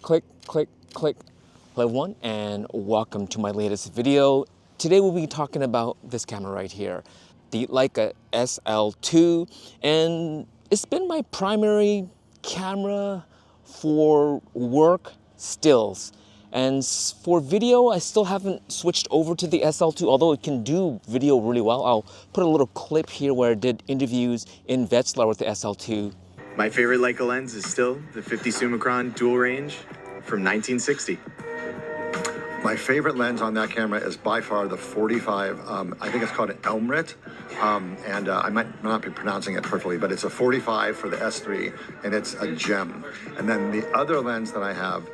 click, click, click. Hello everyone, and welcome to my latest video. Today we'll be talking about this camera right here, the Leica SL2, and it's been my primary camera for work stills. And for video, I still haven't switched over to the SL2, although it can do video really well. I'll put a little clip here where I did interviews in Wetzlar with the SL2. My favorite Leica lens is still the 50 Summicron dual range from 1960. My favorite lens on that camera is by far the 45. I think it's called an Elmrit, and I might not be pronouncing it perfectly, but it's a 45 for the S3, and it's a gem. And then the other lens that I have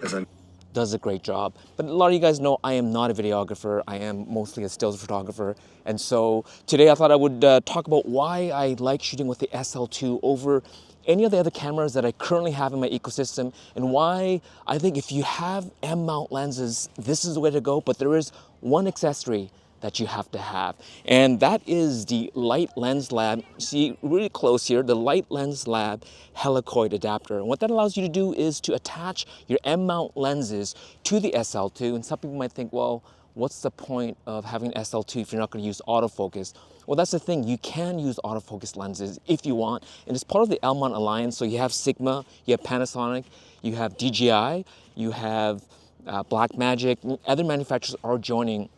is a does a great job. But a lot of you guys know I am not a videographer. I am mostly a stills photographer. And so today I thought I would talk about why I like shooting with the SL2 over any of the other cameras that I currently have in my ecosystem, and why I think if you have M-mount lenses, this is the way to go. But there is one accessory that you have to have, and that is the Light Lens Lab. See really close here, the Light Lens Lab helicoid adapter. And what that allows you to do is to attach your M-mount lenses to the SL2. And some people might think, well, what's the point of having SL2 if you're not going to use autofocus? Well, that's the thing. You can use autofocus lenses if you want, and it's part of the L-mount alliance. So you have Sigma, you have Panasonic, you have DJI, you have Blackmagic. Other manufacturers are joining.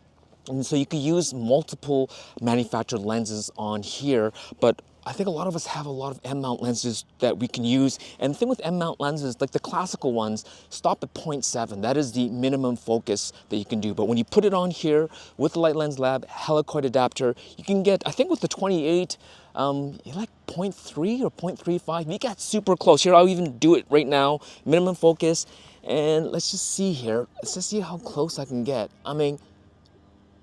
And so you could use multiple manufactured lenses on here, but I think a lot of us have a lot of M-mount lenses that we can use. And the thing with M-mount lenses, like the classical ones, stop at 0.7. That is the minimum focus that you can do. But when you put it on here with the Light Lens Lab helicoid adapter, you can get, I think with the 28, you're like 0.3 or 0.35. You get super close. Here, I'll even do it right now. Minimum focus. And let's just see here. Let's just see how close I can get. I mean,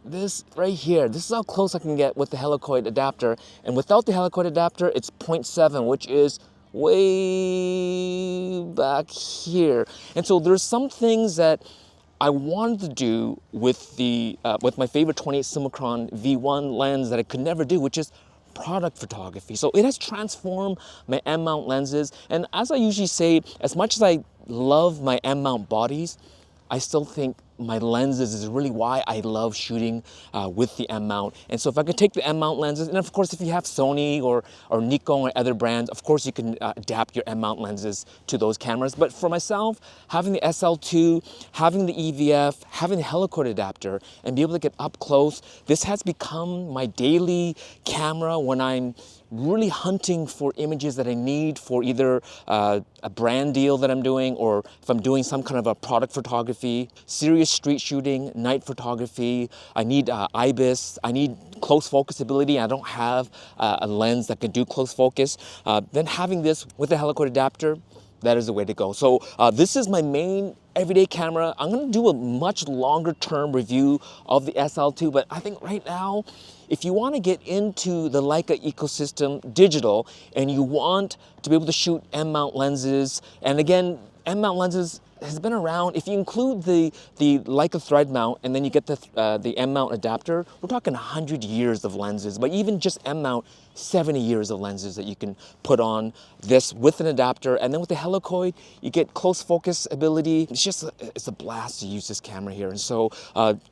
this right here, this is how close I can get with the helicoid adapter. And without the helicoid adapter, it's 0.7, which is way back here. And so there's some things that I wanted to do with the with my favorite 28 Summicron V1 lens that I could never do, which is product photography. So it has transformed my M-mount lenses. And as I usually say, as much as I love my M-mount bodies, I still think my lenses is really why I love shooting with the M-mount. And so if I could take the M-mount lenses, and of course if you have Sony or Nikon or other brands, of course you can adapt your M-mount lenses to those cameras. But for myself, having the SL2, having the EVF, having the helicoid adapter, and be able to get up close, this has become my daily camera when I'm really hunting for images that I need for either a brand deal that I'm doing, or if I'm doing some kind of a product photography, serious street shooting, night photography. I need IBIS, I need close focus ability. I don't have a lens that can do close focus. Then having this with a helicoid adapter, that is the way to go. So this is my main everyday camera. I'm gonna do a much longer term review of the SL2, but I think right now, if you wanna get into the Leica ecosystem digital and you want to be able to shoot M-mount lenses, and again, M-mount lenses has been around. If you include the Leica thread mount and then you get the M-mount adapter, we're talking 100 years of lenses. But even just M-mount, 70 years of lenses that you can put on this with an adapter. And then with the helicoid, you get close focus ability. It's a blast to use this camera here. And so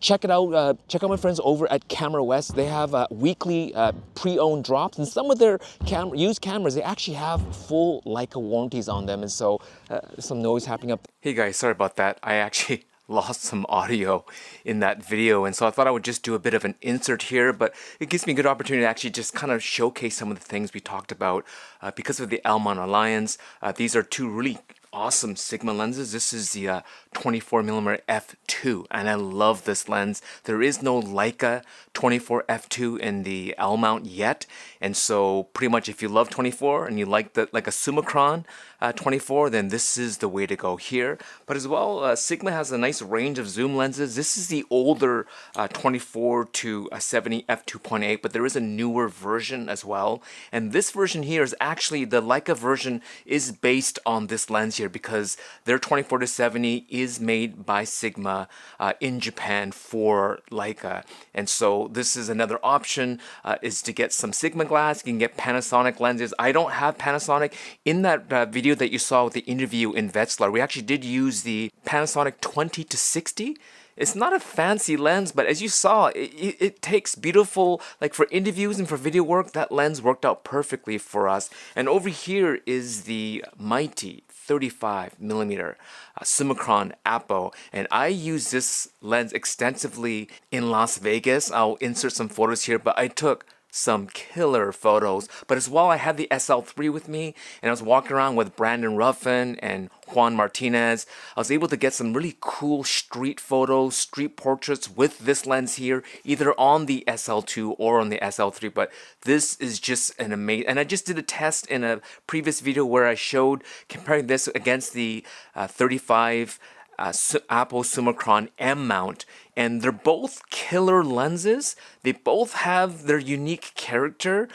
check it out. Check out my friends over at Camera West. They have weekly pre-owned drops, and some of their used cameras, they actually have full Leica warranties on them. And so some noise happening up. Hey guys, sorry about that. I actually lost some audio in that video, and so I thought I would just do a bit of an insert here, but it gives me a good opportunity to actually just kind of showcase some of the things we talked about because of the L-mount alliance. These are two really awesome Sigma lenses. This is the 24mm f2, and I love this lens. There is no Leica 24 f2 in the L mount yet, and so pretty much if you love 24 and you like a Summicron 24, then this is the way to go here. But as well, Sigma has a nice range of zoom lenses. This is the older 24 to 70 f2.8, but there is a newer version as well, and this version here is actually the Leica version is based on this lens here. here because their 24-70 is made by Sigma in Japan for Leica. And so this is another option, is to get some Sigma glass. You can get Panasonic lenses. I don't have Panasonic. In that video that you saw with the interview in Wetzlar, we actually did use the Panasonic 20-60. It's not a fancy lens, but as you saw, it takes beautiful, like for interviews and for video work, that lens worked out perfectly for us. And over here is the mighty 35mm Summicron Apo, and I use this lens extensively in Las Vegas. I'll insert some photos here, but I took some killer photos. But as well, I had the SL3 with me, and I was walking around with Brandon Ruffin and Juan Martinez. I was able to get some really cool street photos, street portraits with this lens here, either on the SL2 or on the SL3. But this is just an amazing, and I just did a test in a previous video where I showed comparing this against the 35 Apple Summicron M mount, and they're both killer lenses. They both have their unique character,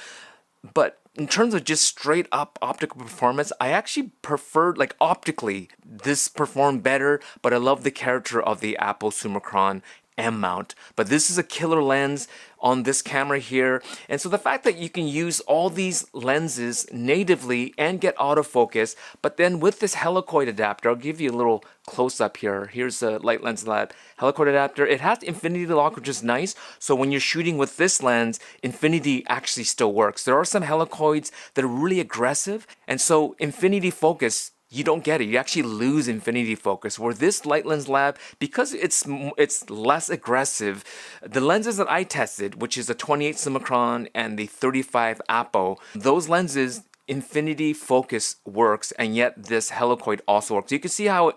but in terms of just straight up optical performance, I actually preferred, like optically, this performed better, but I love the character of the Apple Summicron M mount. But this is a killer lens on this camera here, and so the fact that you can use all these lenses natively and get autofocus, but then with this helicoid adapter, I'll give you a little close up here. Here's a Light Lens Lab helicoid adapter. It has infinity lock, which is nice, so when you're shooting with this lens, infinity actually still works. There are some helicoids that are really aggressive, and so infinity focus, you don't get it. You actually lose infinity focus. Where this Light Lens Lab, because it's less aggressive, the lenses that I tested, which is the 28 Summicron and the 35 Apo, those lenses, infinity focus works, and yet this helicoid also works. You can see how it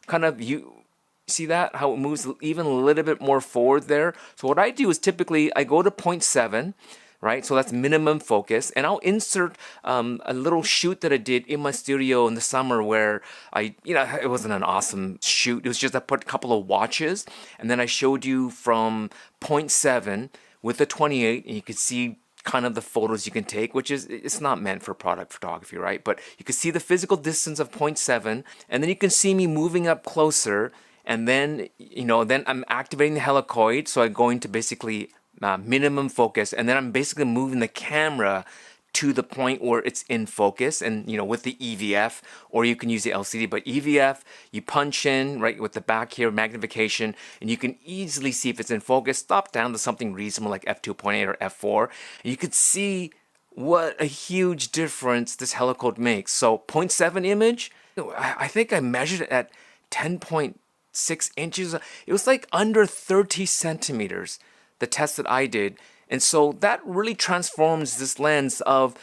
kind of, you see that? How it moves even a little bit more forward there. So what I do is typically I go to 0.7, right? So that's minimum focus. And I'll insert a little shoot that I did in my studio in the summer where it wasn't an awesome shoot. It was just I put a couple of watches, and then I showed you from 0.7 with the 28, and you could see kind of the photos you can take, which is, it's not meant for product photography, right? But you can see the physical distance of 0.7, and then you can see me moving up closer, and then, then I'm activating the helicoid, so I go into basically minimum focus, and then I'm basically moving the camera to the point where it's in focus, and with the EVF, or you can use the LCD, but EVF, you punch in right with the back here magnification, and you can easily see if it's in focus. Stop down to something reasonable like f2.8 or f4, and you could see what a huge difference this helicoid makes. So 0.7 image, I think I measured it at 10.6 inches. It was like under 30 centimeters, the test that I did. And so that really transforms this lens of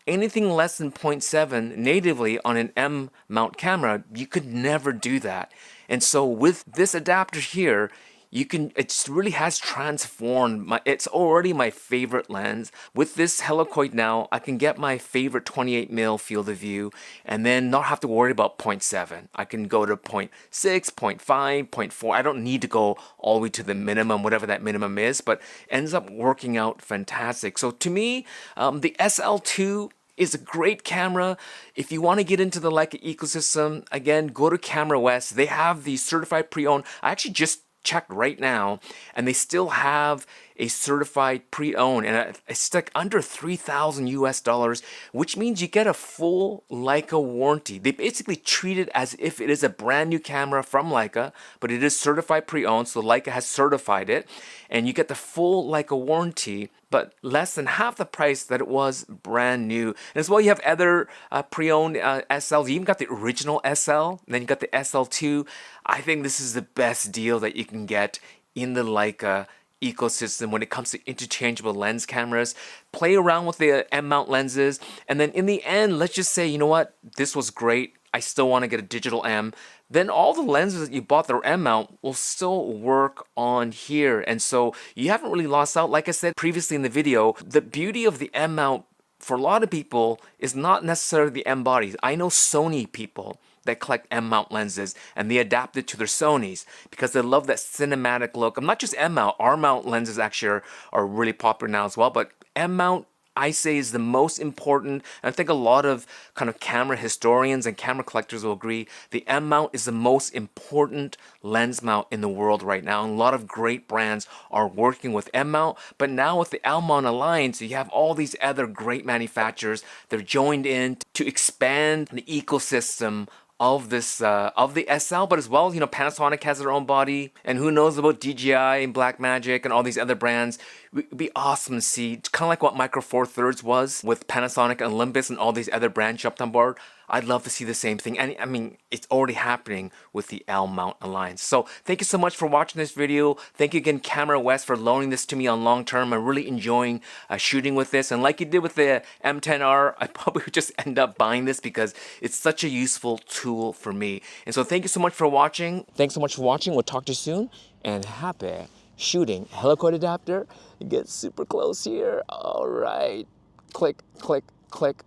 anything less than 0.7 natively on an M mount camera. You could never do that. And so with this adapter here, it really has transformed it's already my favorite lens. With this helicoid now, I can get my favorite 28mm field of view and then not have to worry about 0.7. I can go to 0.6, 0.5, 0.4. I don't need to go all the way to the minimum, whatever that minimum is, but ends up working out fantastic. So to me, the SL2 is a great camera. If you want to get into the Leica ecosystem, again, go to Camera West. They have the certified pre-owned. I actually just checked right now, and they still have a certified pre-owned, and it's like under $3,000 US, which means you get a full Leica warranty. They basically treat it as if it is a brand new camera from Leica, but it is certified pre-owned, so Leica has certified it, and you get the full Leica warranty, but less than half the price that it was brand new. And as well, you have other pre-owned SLs. You even got the original SL, and then you got the SL2. I think this is the best deal that you can get in the Leica ecosystem when it comes to interchangeable lens cameras. Play around with the M mount lenses, and then in the end, let's just say, you know what, this was great, I still want to get a digital M. Then all the lenses that you bought that are M mount will still work on here, and so you haven't really lost out. Like I said previously in the video, the beauty of the M mount for a lot of people is not necessarily the M bodies. I know Sony people that collect M mount lenses, and they adapt it to their Sonys because they love that cinematic look. I'm not just M mount, R mount lenses actually are really popular now as well, but M mount, I say is the most important, and I think a lot of kind of camera historians and camera collectors will agree, the M mount is the most important lens mount in the world right now. And a lot of great brands are working with M mount, but now with the L mount alliance, you have all these other great manufacturers. They're joined in to expand the ecosystem of this of the SL, but as well, you know, Panasonic has their own body, and who knows about DJI and Blackmagic and all these other brands. It'd be awesome to see, kind of like what Micro Four Thirds was with Panasonic and Olympus and all these other brands jumped on board. I'd love to see the same thing, and I mean, it's already happening with the L mount alliance. So thank you so much for watching this video. Thank you again, Camera West, for loaning this to me on long term. I'm really enjoying shooting with this, and like you did with the M10R, I probably would just end up buying this because it's such a useful tool for me. And so thank you so much for watching. Thanks so much for watching. We'll talk to you soon, and happy shooting. Helicoid adapter. Get super close here. All right. Click, click, click.